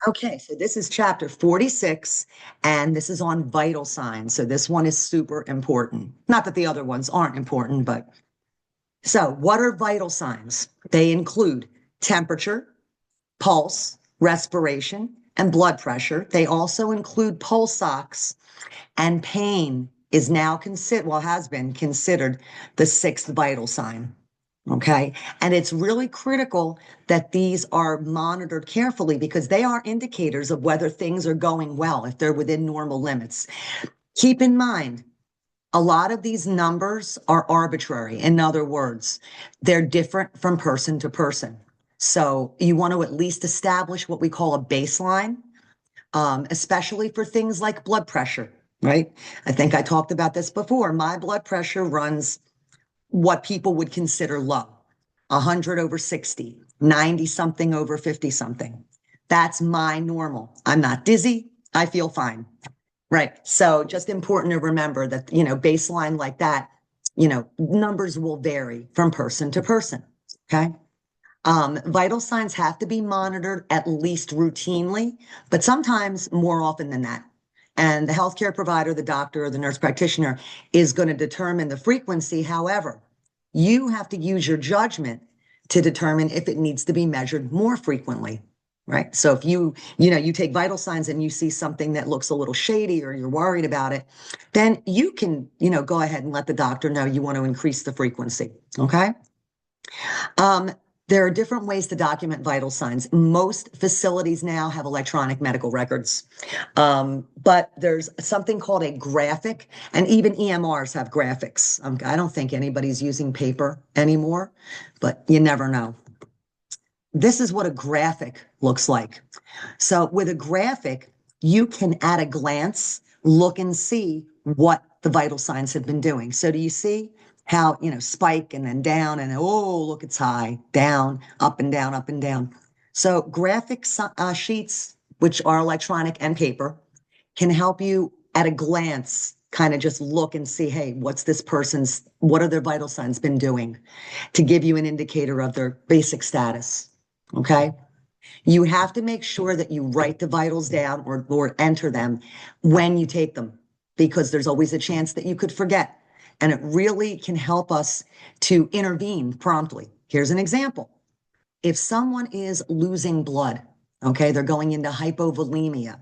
Okay, so this is chapter 46, and this is on vital signs. So this one is super important. Not that the other ones aren't important, but so what are vital signs? They include temperature, pulse, respiration, and blood pressure. They also include pulse ox, and pain is now considered, well, has been considered the sixth vital sign. Okay. And it's really critical that these are monitored carefully because they are indicators of whether things are going well, if they're within normal limits. Keep in mind, a lot of these numbers are arbitrary. In other words, they're different from person to person. So you want to at least establish what we call a baseline, especially for things like blood pressure, right? I think I talked about this before. My blood pressure runs what people would consider low, 100 over 60, 90 something over 50 something. That's my normal. I'm not dizzy. I feel fine. Right. So just important to remember that, baseline like that, numbers will vary from person to person. Okay. Vital signs have to be monitored at least routinely, but sometimes more often than that. And the healthcare provider, the doctor, or the nurse practitioner is going to determine the frequency. However, you have to use your judgment to determine if it needs to be measured more frequently, right? So if you take vital signs and you see something that looks a little shady or you're worried about it, then you can, go ahead and let the doctor know you want to increase the frequency, okay? There are different ways to document vital signs. Most facilities now have electronic medical records, but there's something called a graphic, and even EMRs have graphics. I don't think anybody's using paper anymore, but you never know. This is what a graphic looks like. So with a graphic, you can at a glance look and see what the vital signs have been doing. So do you see how, spike and then down and oh, look, it's high, down, up and down, up and down. So graphic sheets, which are electronic and paper, can help you at a glance kind of just look and see, hey, what are their vital signs been doing to give you an indicator of their basic status. Okay. You have to make sure that you write the vitals down or enter them when you take them, because there's always a chance that you could forget. And it really can help us to intervene promptly. Here's an example. If someone is losing blood, okay, they're going into hypovolemia.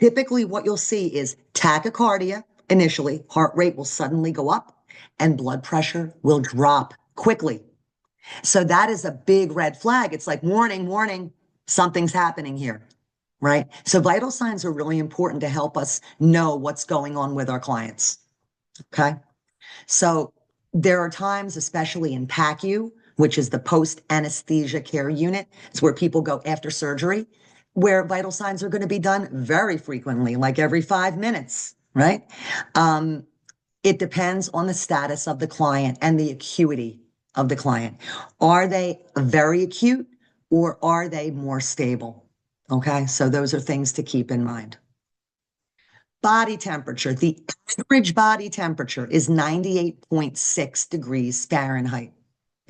Typically, what you'll see is tachycardia initially, heart rate will suddenly go up and blood pressure will drop quickly. So that is a big red flag. It's like, warning, warning, something's happening here, right? So vital signs are really important to help us know what's going on with our clients, okay? So there are times, especially in PACU, which is the post-anesthesia care unit, it's where people go after surgery, where vital signs are going to be done very frequently, like every 5 minutes, right? It depends on the status of the client and the acuity of the client. Are they very acute or are they more stable? Okay, so those are things to keep in mind. Body temperature. The average body temperature is 98.6 degrees Fahrenheit.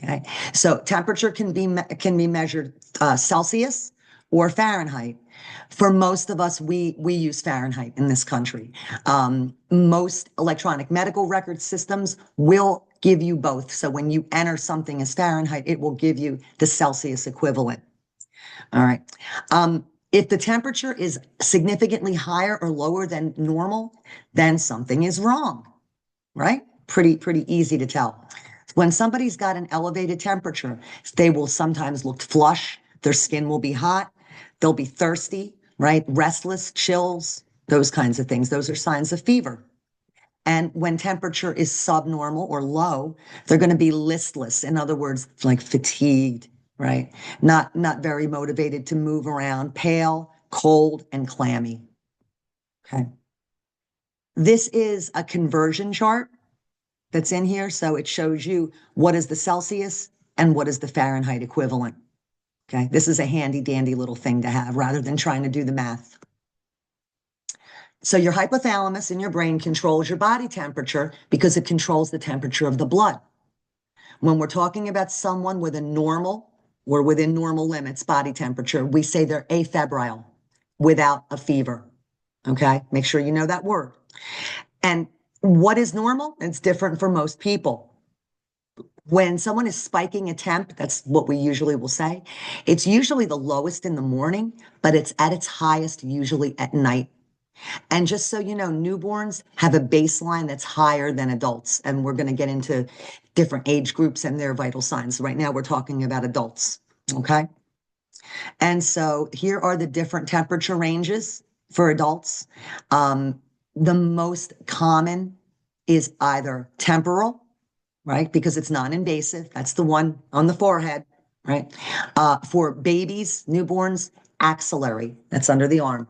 Okay, so temperature can be measured Celsius or Fahrenheit. For most of us, we use Fahrenheit in this country. Most electronic medical record systems will give you both. So when you enter something as Fahrenheit, it will give you the Celsius equivalent. All right. If the temperature is significantly higher or lower than normal, then something is wrong, right? Pretty easy to tell. When somebody's got an elevated temperature, they will sometimes look flush. Their skin will be hot. They'll be thirsty, right? Restless, chills, those kinds of things. Those are signs of fever. And when temperature is subnormal or low, they're going to be listless. In other words, like fatigued, right? Not very motivated to move around, pale, cold, and clammy. Okay. This is a conversion chart that's in here. So it shows you what is the Celsius and what is the Fahrenheit equivalent. Okay. This is a handy dandy little thing to have rather than trying to do the math. So your hypothalamus in your brain controls your body temperature because it controls the temperature of the blood. When we're talking about someone with a normal or within normal limits body temperature, we say they're afebrile. without a fever. Okay. Make sure you know that word. And what is normal? It's different for most people. When someone is spiking a temp, that's what we usually will say. It's usually the lowest in the morning, but it's at its highest usually at night. And just so you know, newborns have a baseline that's higher than adults. And we're going to get into different age groups and their vital signs. Right now, we're talking about adults. Okay. And so here are the different temperature ranges for adults. The most common is either temporal, right? Because it's non-invasive. That's the one on the forehead, right? For babies, newborns, axillary. That's under the arm.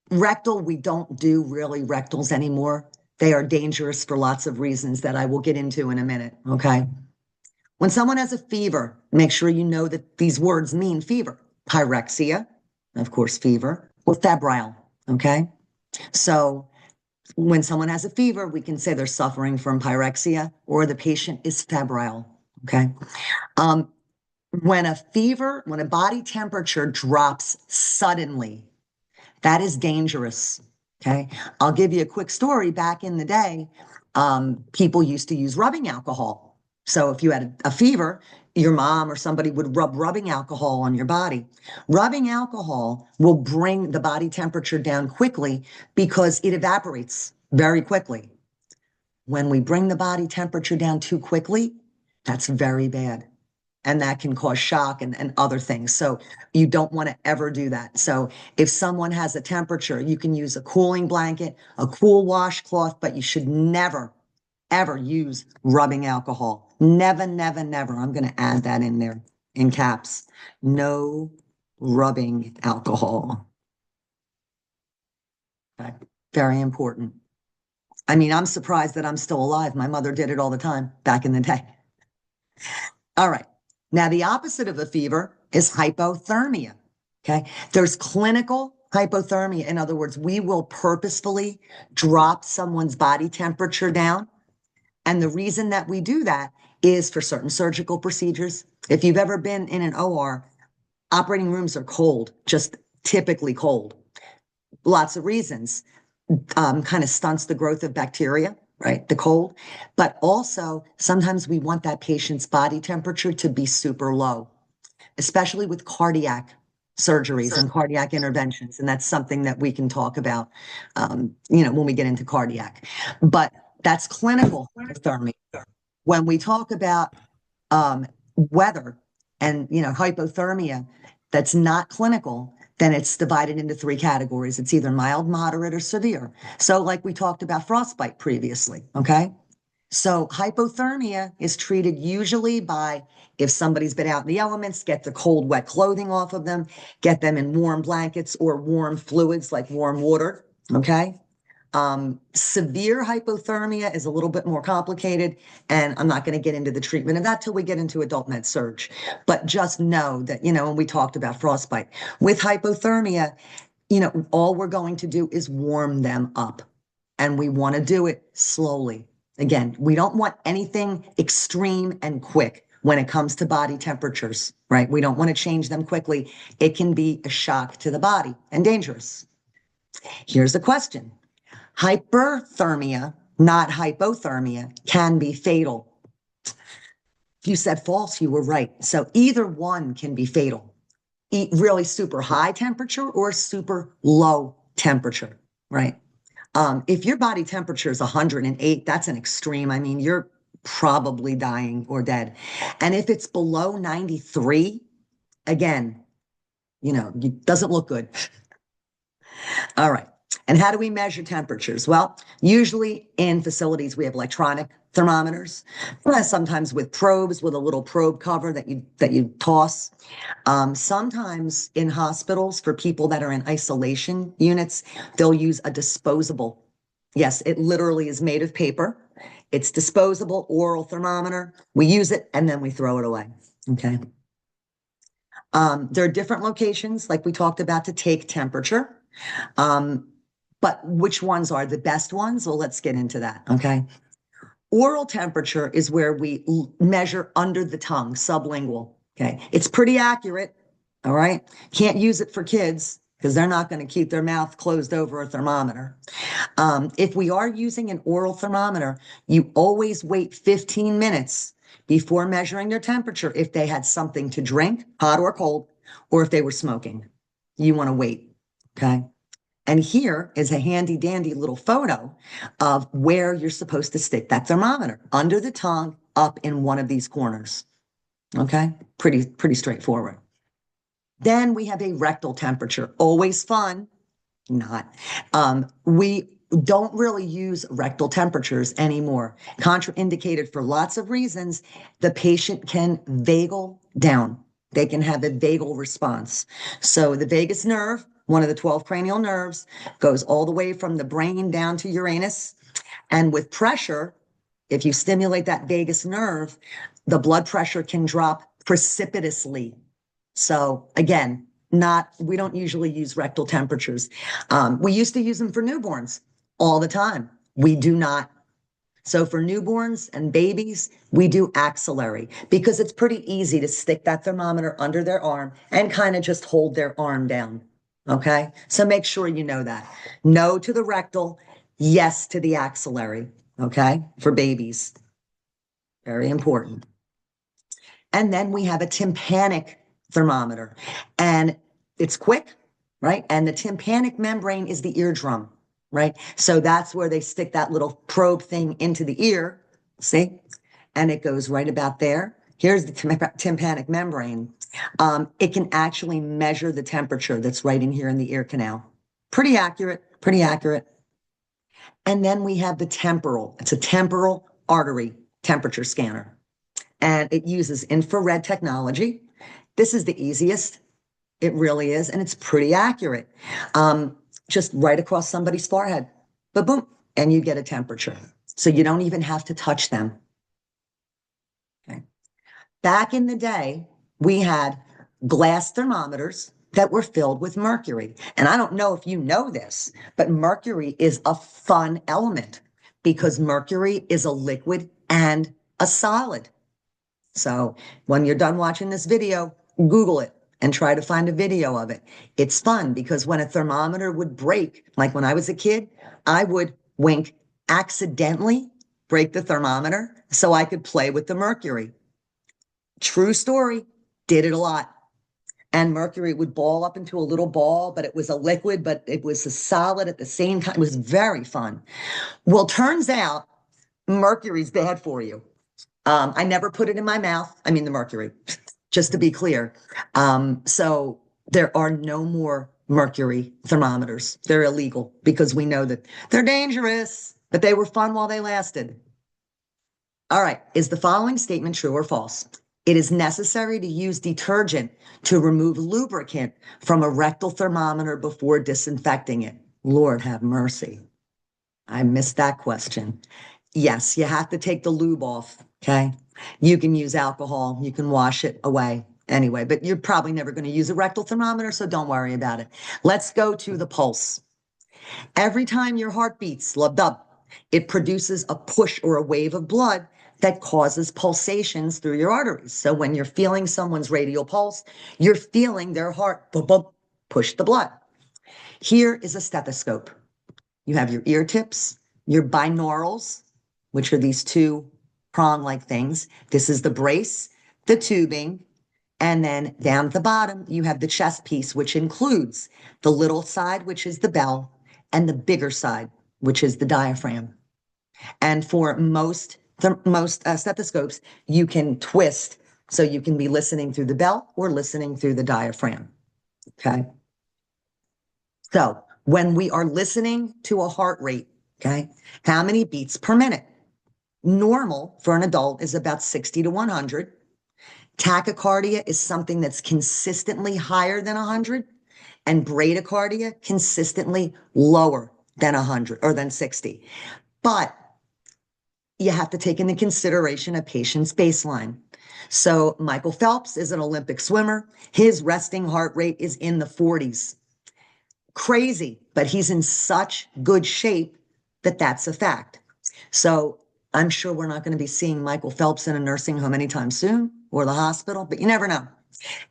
Rectal, we don't do really rectals anymore. They are dangerous for lots of reasons that I will get into in a minute, okay? When someone has a fever, make sure you know that these words mean fever. Pyrexia, of course, fever, or febrile, okay? So when someone has a fever, we can say they're suffering from pyrexia or the patient is febrile, okay? When a body temperature drops suddenly, that is dangerous. Okay. I'll give you a quick story. Back in the day, people used to use rubbing alcohol. So if you had a fever, your mom or somebody would rub rubbing alcohol on your body. Rubbing alcohol will bring the body temperature down quickly because it evaporates very quickly. When we bring the body temperature down too quickly, that's very bad. And that can cause shock and other things. So you don't want to ever do that. So if someone has a temperature, you can use a cooling blanket, a cool washcloth, but you should never, ever use rubbing alcohol. Never, never, never. I'm going to add that in there in caps. No rubbing alcohol. Okay. Very important. I mean, I'm surprised that I'm still alive. My mother did it all the time back in the day. All right. Now, the opposite of a fever is hypothermia. Okay. There's clinical hypothermia. In other words, we will purposefully drop someone's body temperature down. And the reason that we do that is for certain surgical procedures. If you've ever been in an OR, operating rooms are cold, just typically cold. Lots of reasons. Kind of stunts the growth of bacteria, right? The cold. But also, sometimes we want that patient's body temperature to be super low, especially with cardiac surgeries and cardiac interventions. And that's something that we can talk about, when we get into cardiac. But that's clinical hypothermia. When we talk about weather and, hypothermia that's not clinical, then it's divided into three categories. It's either mild, moderate, or severe. So like we talked about frostbite previously, okay? So hypothermia is treated usually by, if somebody's been out in the elements, get the cold, wet clothing off of them, get them in warm blankets or warm fluids like warm water, okay? Severe hypothermia is a little bit more complicated, and I'm not going to get into the treatment of that till we get into adult med surg. But just know that, when we talked about frostbite, with hypothermia, all we're going to do is warm them up, and we want to do it slowly. Again, we don't want anything extreme and quick when it comes to body temperatures, right? We don't want to change them quickly. It can be a shock to the body and dangerous. Here's the question. Hyperthermia, not hypothermia, can be fatal. If you said false, you were right. So either one can be fatal. Really super high temperature or super low temperature, right? If your body temperature is 108, that's an extreme. I mean, you're probably dying or dead. And if it's below 93, again, it doesn't look good. All right. And how do we measure temperatures? Well, usually in facilities, we have electronic thermometers, sometimes with probes with a little probe cover that you toss. Sometimes in hospitals for people that are in isolation units, they'll use a disposable. Yes, it literally is made of paper. It's disposable oral thermometer. We use it and then we throw it away. Okay. There are different locations, like we talked about, to take temperature. But which ones are the best ones? Well, let's get into that. Okay. Oral temperature is where we measure under the tongue, sublingual. Okay. It's pretty accurate. All right. Can't use it for kids. because they're not going to keep their mouth closed over a thermometer. If we are using an oral thermometer, you always wait 15 minutes before measuring their temperature if they had something to drink, hot or cold, or if they were smoking. You want to wait, okay? And here is a handy dandy little photo of where you're supposed to stick that thermometer, under the tongue, up in one of these corners. Okay, pretty straightforward. Then we have a rectal temperature, always fun, not. We don't really use rectal temperatures anymore. Contraindicated for lots of reasons. The patient can vagal down. They can have a vagal response. So the vagus nerve, one of the 12 cranial nerves, goes all the way from the brain down to Uranus. And with pressure, if you stimulate that vagus nerve, the blood pressure can drop precipitously. So again, we don't usually use rectal temperatures. We used to use them for newborns all the time. We do not. So for newborns and babies, we do axillary because it's pretty easy to stick that thermometer under their arm and kind of just hold their arm down. Okay. So make sure you know that. No to the rectal, yes to the axillary. Okay. For babies. Very important. And then we have a tympanic thermometer, and it's quick, right? And the tympanic membrane is the eardrum, right? So that's where they stick that little probe thing into the ear, see? And it goes right about there. Here's the tympanic membrane. It can actually measure the temperature that's right in here in the ear canal. Pretty accurate, pretty accurate. And then we have the temporal. It's a temporal artery temperature scanner, and it uses infrared technology. This is the easiest. It really is. And it's pretty accurate. Just right across somebody's forehead, but boom, and you get a temperature. So you don't even have to touch them. Okay. Back in the day, we had glass thermometers that were filled with mercury. And I don't know if you know this, but mercury is a fun element because mercury is a liquid and a solid. So when you're done watching this video, Google it and try to find a video of it. It's fun because when a thermometer would break, like when I was a kid, I would wink accidentally, break the thermometer so I could play with the mercury. True story, did it a lot. And mercury would ball up into a little ball, but it was a liquid, but it was a solid at the same time. It was very fun. Well, turns out mercury's bad for you. I never put it in my mouth. I mean, the mercury, just to be clear. So there are no more mercury thermometers. They're illegal because we know that they're dangerous, but they were fun while they lasted. All right. Is the following statement true or false? It is necessary to use detergent to remove lubricant from a rectal thermometer before disinfecting it. Lord have mercy. I missed that question. Yes, you have to take the lube off. Okay. You can use alcohol. You can wash it away anyway, but you're probably never going to use a rectal thermometer, so don't worry about it. Let's go to the pulse. Every time your heart beats, lub-dub, it produces a push or a wave of blood that causes pulsations through your arteries. So when you're feeling someone's radial pulse, you're feeling their heart push the blood. Here is a stethoscope. You have your ear tips, your binaurals, which are these two prong-like things. This is the brace, the tubing, and then down at the bottom, you have the chest piece, which includes the little side, which is the bell, and the bigger side, which is the diaphragm. And for most stethoscopes, you can twist, so you can be listening through the bell or listening through the diaphragm. Okay. So when we are listening to a heart rate, okay, how many beats per minute? Normal for an adult is about 60 to 100. Tachycardia is something that's consistently higher than 100, and bradycardia consistently lower than 100 or than 60. But you have to take into consideration a patient's baseline. So Michael Phelps is an Olympic swimmer. His resting heart rate is in the 40s. Crazy, but he's in such good shape that that's a fact. So I'm sure we're not going to be seeing Michael Phelps in a nursing home anytime soon or the hospital, but you never know.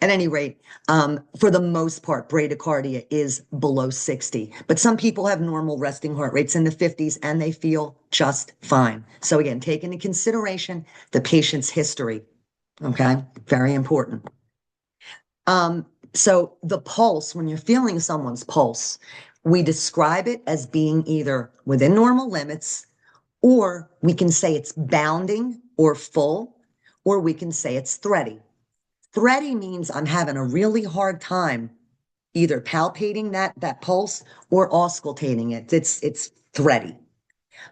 At any rate, for the most part, bradycardia is below 60, but some people have normal resting heart rates in the 50s and they feel just fine. So again, take into consideration the patient's history. Okay, very important. So the pulse, when you're feeling someone's pulse, we describe it as being either within normal limits, or we can say it's bounding or full, or we can say it's thready. Thready means I'm having a really hard time either palpating that pulse or auscultating it. It's thready.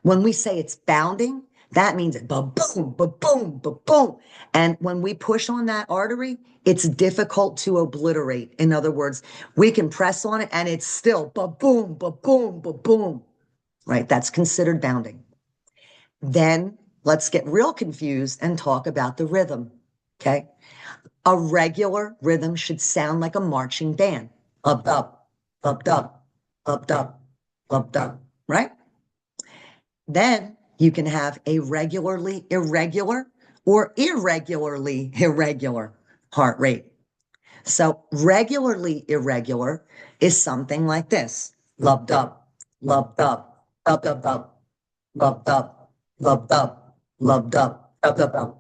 When we say it's bounding, that means it ba-boom, ba-boom, ba-boom. And when we push on that artery, it's difficult to obliterate. In other words, we can press on it and it's still ba-boom, ba-boom, ba-boom. Right? That's considered bounding. Then let's get real confused and talk about the rhythm. Okay? A regular rhythm should sound like a marching band. Up, up, up, up, up, up, up, up, right? Then you can have a regularly irregular or irregularly irregular heart rate. So regularly irregular is something like this. Lub dub, lub dub, dub dub dub, lub dub, lub dub, lub dub, dub dub dub.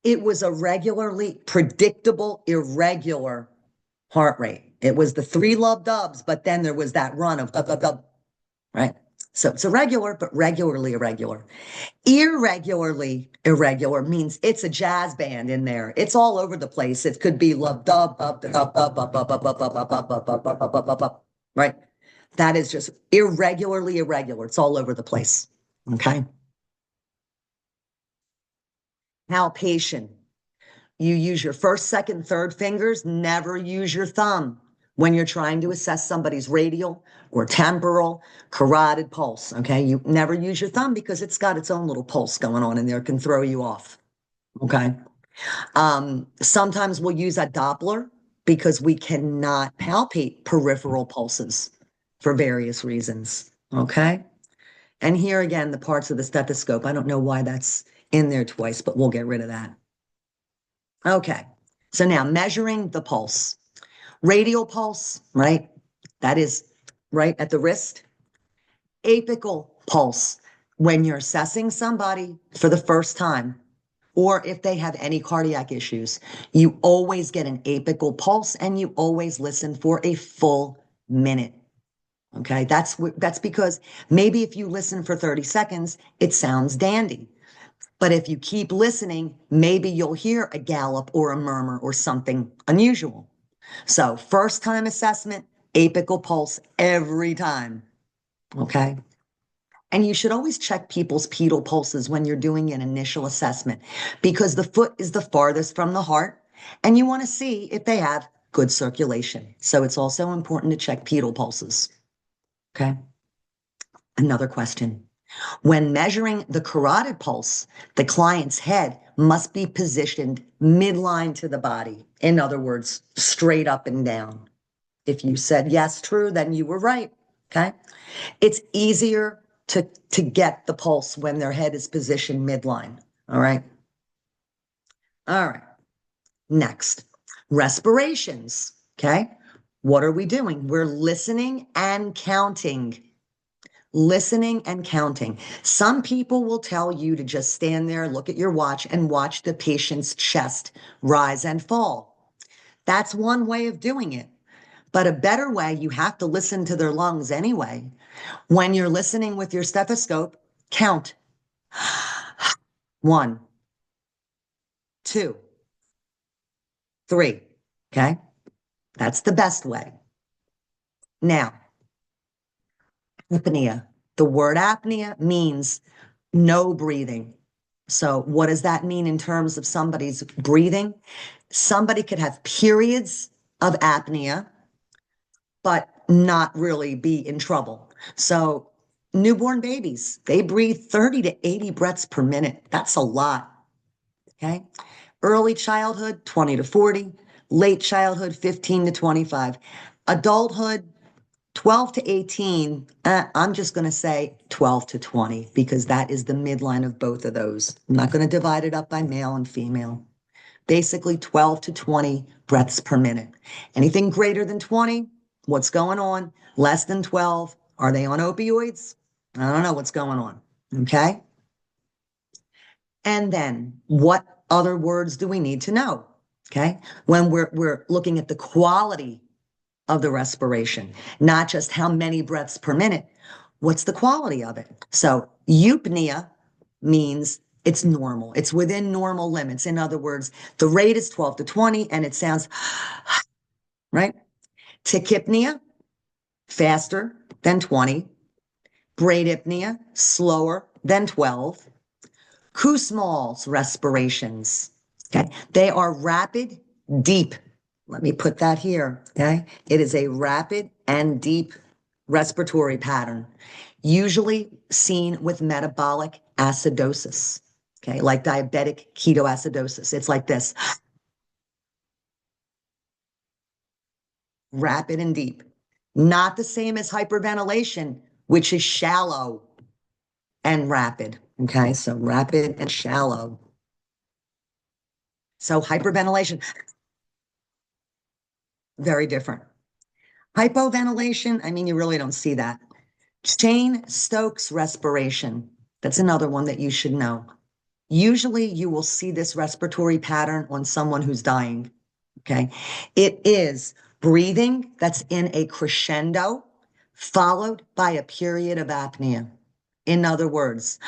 It was a regularly predictable, irregular heart rate. It was the three lub dubs, but then there was that run of dub dub dub, right? So it's irregular, but regularly irregular. Irregularly irregular means it's a jazz band in there. It's all over the place. It could be lub dub up up up up up up up up up up up up up up up up, right? That is just irregularly irregular. It's all over the place. Okay. Palpation. You use your first, second, third fingers. Never use your thumb when you're trying to assess somebody's radial or temporal carotid pulse. Okay. You never use your thumb because it's got its own little pulse going on in there. It can throw you off. Okay. Sometimes we'll use a Doppler because we cannot palpate peripheral pulses for various reasons. Okay. And here again, the parts of the stethoscope. I don't know why that's in there twice, but we'll get rid of that. Okay. So now measuring the pulse. Radial pulse, right? That is right at the wrist. Apical pulse, when you're assessing somebody for the first time, or if they have any cardiac issues, you always get an apical pulse and you always listen for a full minute. Okay, that's because maybe if you listen for 30 seconds, it sounds dandy. But if you keep listening, maybe you'll hear a gallop or a murmur or something unusual. So first time assessment, apical pulse every time. Okay. And you should always check people's pedal pulses when you're doing an initial assessment because the foot is the farthest from the heart and you want to see if they have good circulation. So it's also important to check pedal pulses. Okay. Another question. When measuring the carotid pulse, the client's head must be positioned midline to the body. In other words, straight up and down. If you said yes, true, then you were right. Okay. It's easier to get the pulse when their head is positioned midline. All right. All right. Next, respirations. Okay. What are we doing? We're listening and counting. Listening and counting. Some people will tell you to just stand there, look at your watch, and watch the patient's chest rise and fall. That's one way of doing it. But a better way, you have to listen to their lungs anyway. When you're listening with your stethoscope, count. 1, 2, 3. Okay? That's the best way. Now, apnea. The word apnea means no breathing. So what does that mean in terms of somebody's breathing? Somebody could have periods of apnea, but not really be in trouble. So newborn babies, they breathe 30 to 80 breaths per minute. That's a lot. Okay. Early childhood, 20 to 40. Late childhood, 15 to 25. Adulthood, 12 to 18. I'm just going to say 12 to 20 because that is the midline of both of those. I'm not going to divide it up by male and female. basically 12 to 20 breaths per minute. Anything greater than 20, what's going on? Less than 12, are they on opioids? I don't know what's going on. Okay. And then what other words do we need to know? Okay. When we're looking at the quality of the respiration, not just how many breaths per minute, what's the quality of it? So eupnea means it's normal. It's within normal limits. In other words, the rate is 12 to 20 and it sounds right. Tachypnea, faster than 20. Bradypnea, slower than 12. Kussmaul's respirations, okay? They are rapid, deep. Let me put that here, okay? It is a rapid and deep respiratory pattern, usually seen with metabolic acidosis, okay? Like diabetic ketoacidosis. It's like this, rapid and deep. Not the same as hyperventilation, which is shallow and rapid, okay? So rapid and shallow. So hyperventilation, very different. Hypoventilation, I mean, you really don't see that. Cheyne-Stokes respiration, that's another one that you should know. Usually you will see this respiratory pattern on someone who's dying, okay? It is breathing that's in a crescendo followed by a period of apnea. In other words,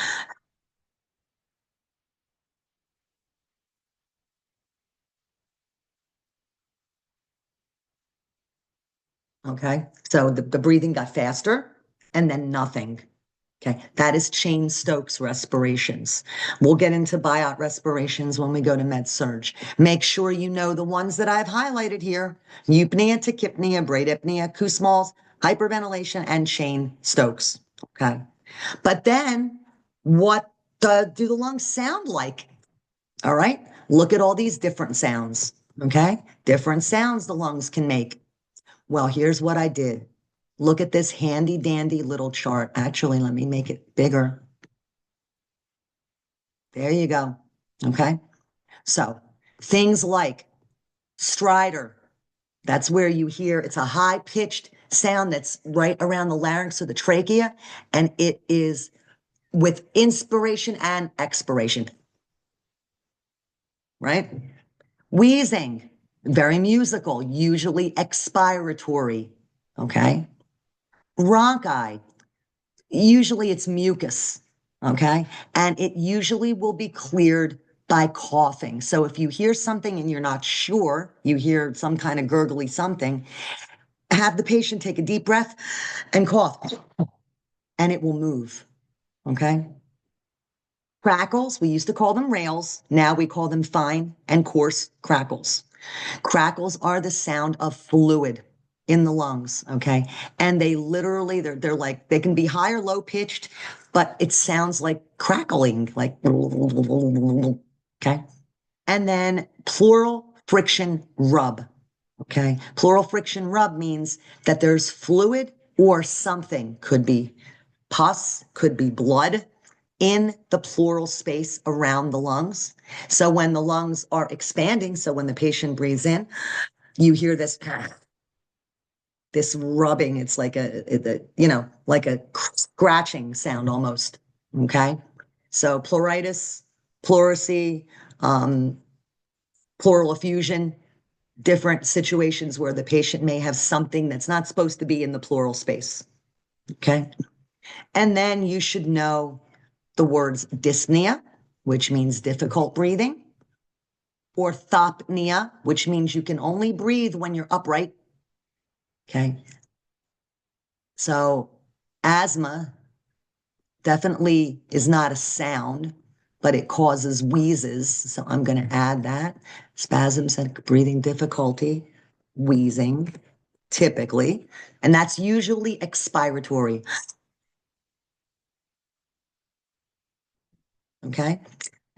okay? So the breathing got faster and then nothing. Okay, that is Cheyne-Stokes respirations. We'll get into biot respirations when we go to med-surg. Make sure you know the ones that I've highlighted here: eupnea, tachypnea, bradypnea, Kussmaul's, hyperventilation, and Cheyne-Stokes. Okay, but then what do the lungs sound like? All right, look at all these different sounds. Okay, different sounds the lungs can make. Well, here's what I did. Look at this handy dandy little chart. Actually, let me make it bigger. There you go. Okay. So things like stridor, that's where you hear it's a high pitched sound that's right around the larynx or the trachea, and it is with inspiration and expiration, right? Wheezing, very musical, usually expiratory. Okay. Bronchi, usually it's mucus, okay? And it usually will be cleared by coughing. So if you hear something and you're not sure, you hear some kind of gurgly something, have the patient take a deep breath and cough, and it will move, okay? Crackles, we used to call them rails. Now we call them fine and coarse crackles. Crackles are the sound of fluid in the lungs, okay? And they literally, they're like, they can be high or low pitched, but it sounds like crackling, like, okay? And then pleural friction rub, okay? Pleural friction rub means that there's fluid or something, could be pus, could be blood, in the pleural space around the lungs. So when the lungs are expanding, so when the patient breathes in, you hear this rubbing. It's like like a scratching sound almost. Okay. So pleuritis, pleurisy, pleural effusion, different situations where the patient may have something that's not supposed to be in the pleural space. Okay. And then you should know the words dyspnea, which means difficult breathing, orthopnea, which means you can only breathe when you're upright. Okay. So asthma definitely is not a sound, but it causes wheezes. So I'm going to add that. Spasms and breathing difficulty, wheezing, typically. And that's usually expiratory. Okay.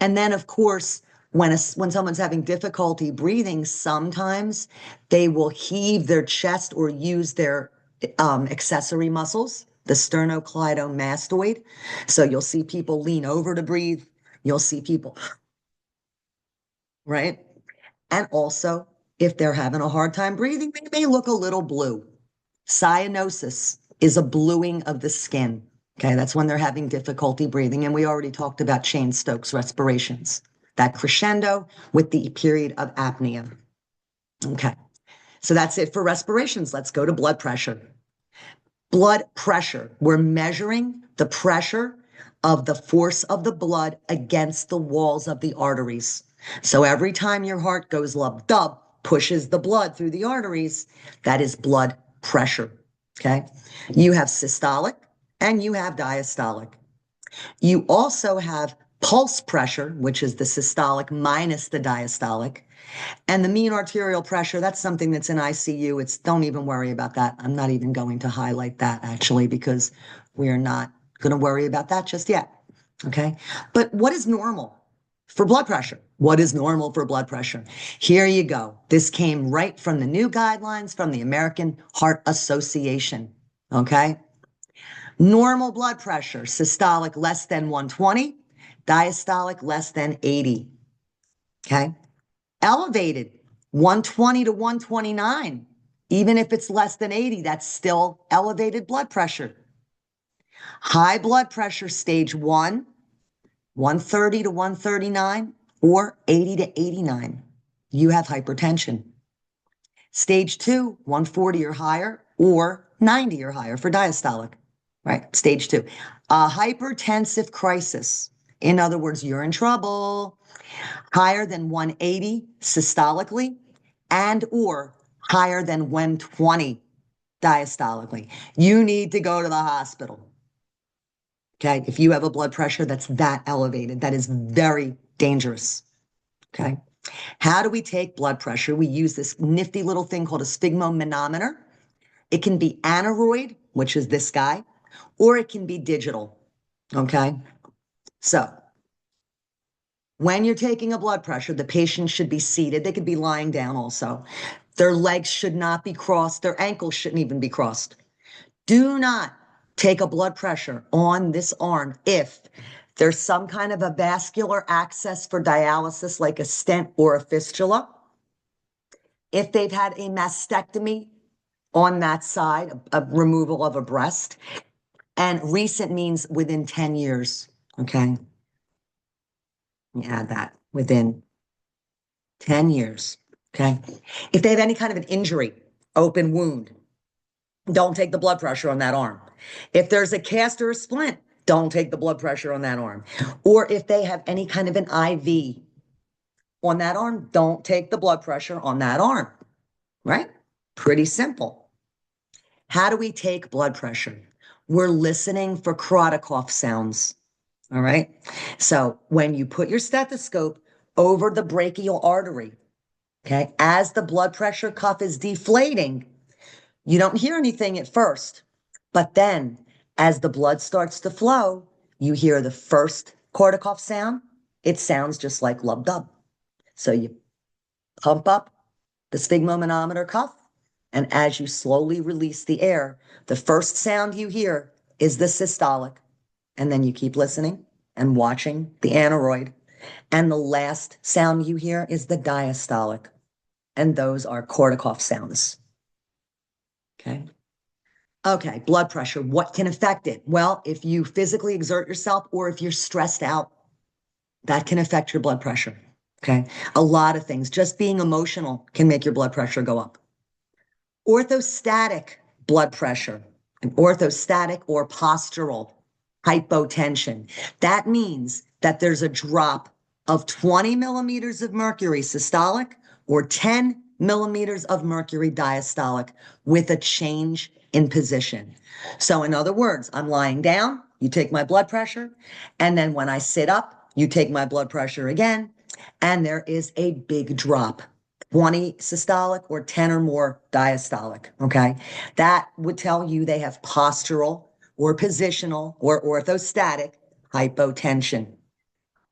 And then, of course, when someone's having difficulty breathing, sometimes they will heave their chest or use their accessory muscles, the sternocleidomastoid. So you'll see people lean over to breathe. You'll see people, right? And also, if they're having a hard time breathing, they may look a little blue. Cyanosis is a bluing of the skin. Okay, that's when they're having difficulty breathing. And we already talked about Cheyne-Stokes respirations, that crescendo with the period of apnea. Okay, so that's it for respirations. Let's go to blood pressure. Blood pressure, we're measuring the pressure of the force of the blood against the walls of the arteries. So every time your heart goes lub-dub, pushes the blood through the arteries, that is blood pressure. Okay. You have systolic and you have diastolic. You also have pulse pressure, which is the systolic minus the diastolic. And the mean arterial pressure, that's something that's in ICU. Don't even worry about that. I'm not even going to highlight that actually, because we are not going to worry about that just yet. Okay. But what is normal for blood pressure? What is normal for blood pressure? Here you go. This came right from the new guidelines from the American Heart Association. Okay. Normal blood pressure, systolic less than 120, diastolic less than 80. Okay. Elevated 120 to 129. Even if it's less than 80, that's still elevated blood pressure. High blood pressure, stage 1, 130 to 139, or 80 to 89. You have hypertension. Stage 2, 140 or higher, or 90 or higher for diastolic, right? Stage 2. A hypertensive crisis. In other words, you're in trouble. Higher than 180 systolically and or higher than 120 diastolically. You need to go to the hospital. Okay. If you have a blood pressure that's that elevated, that is very dangerous. Okay. How do we take blood pressure? We use this nifty little thing called a sphygmomanometer. It can be aneroid, which is this guy, or it can be digital. Okay. So when you're taking a blood pressure, the patient should be seated. They could be lying down also. Their legs should not be crossed. Their ankles shouldn't even be crossed. Do not take a blood pressure on this arm if there's some kind of a vascular access for dialysis, like a stent or a fistula. If they've had a mastectomy on that side, a removal of a breast, and recent means within 10 years. Okay. Add that within 10 years. Okay. If they have any kind of an injury, open wound, don't take the blood pressure on that arm. If there's a cast or a splint, don't take the blood pressure on that arm. Or if they have any kind of an IV on that arm, don't take the blood pressure on that arm. Right? Pretty simple. How do we take blood pressure? We're listening for Korotikoff sounds. All right. So when you put your stethoscope over the brachial artery, okay, as the blood pressure cuff is deflating, you don't hear anything at first, but then as the blood starts to flow, you hear the first Korotikoff sound. It sounds just like lub-dub. So you pump up the sphygmomanometer cuff, and as you slowly release the air, the first sound you hear is the systolic, and then you keep listening and watching the aneroid, and the last sound you hear is the diastolic, and those are Korotikoff sounds. Okay. Okay, blood pressure. What can affect it? Well, if you physically exert yourself or if you're stressed out, that can affect your blood pressure. Okay. A lot of things. Just being emotional can make your blood pressure go up. Orthostatic blood pressure, and orthostatic or postural hypotension. That means that there's a drop of 20 millimeters of mercury systolic or 10 millimeters of mercury diastolic with a change in position. So in other words, I'm lying down, you take my blood pressure, and then when I sit up, you take my blood pressure again, and there is a big drop. 20 systolic or 10 or more diastolic, okay? That would tell you they have postural or positional or orthostatic hypotension.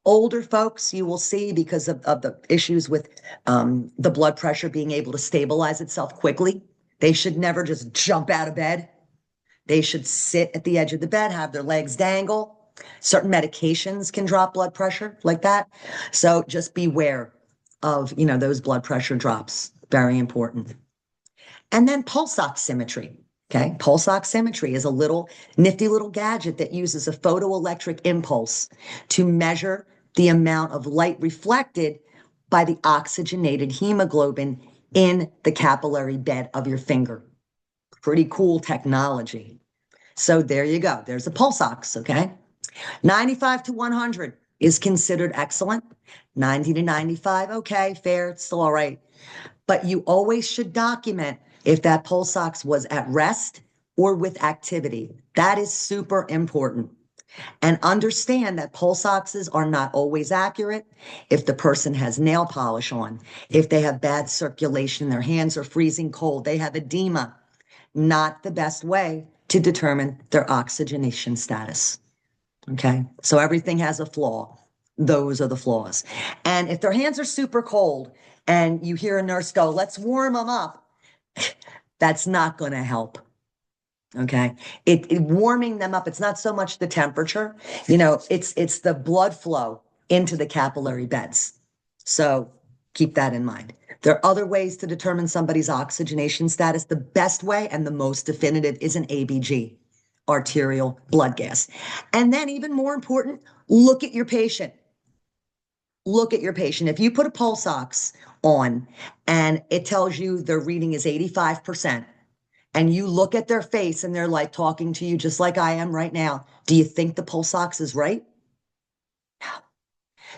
Older folks, you will see because of the issues with the blood pressure being able to stabilize itself quickly, they should never just jump out of bed. They should sit at the edge of the bed, have their legs dangle. Certain medications can drop blood pressure like that. So just beware of, those blood pressure drops. Very important. And then pulse oximetry. Okay. Pulse oximetry is a little nifty little gadget that uses a photoelectric impulse to measure the amount of light reflected by the oxygenated hemoglobin in the capillary bed of your finger. Pretty cool technology. So there you go. There's a pulse ox. Okay. 95 to 100 is considered excellent. 90 to 95, okay, fair, it's still all right. But you always should document if that pulse ox was at rest or with activity. That is super important. And understand that pulse oxes are not always accurate if the person has nail polish on, if they have bad circulation, their hands are freezing cold, they have edema. Not the best way to determine their oxygenation status. Okay, so everything has a flaw. Those are the flaws. And if their hands are super cold and you hear a nurse go, let's warm them up, that's not going to help. Okay, warming them up, it's not so much the temperature, it's the blood flow into the capillary beds. So keep that in mind. There are other ways to determine somebody's oxygenation status. The best way and the most definitive is an ABG, arterial blood gas. And then even more important, look at your patient. Look at your patient. If you put a pulse ox on and it tells you their reading is 85%, and you look at their face and they're like talking to you just like I am right now, do you think the pulse ox is right? No.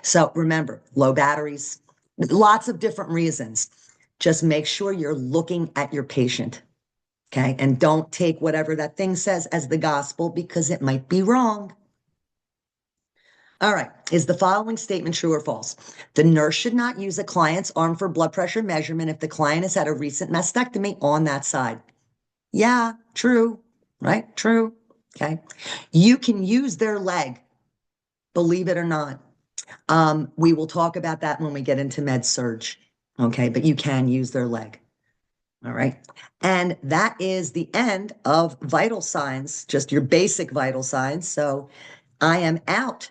So remember, low batteries, lots of different reasons. Just make sure you're looking at your patient. Okay. And don't take whatever that thing says as the gospel because it might be wrong. All right. Is the following statement true or false? The nurse should not use a client's arm for blood pressure measurement if the client has had a recent mastectomy on that side. Yeah, true, right? True. Okay. You can use their leg, believe it or not. We will talk about that when we get into med surge. Okay. But you can use their leg. All right. And that is the end of vital signs, just your basic vital signs. So I am out.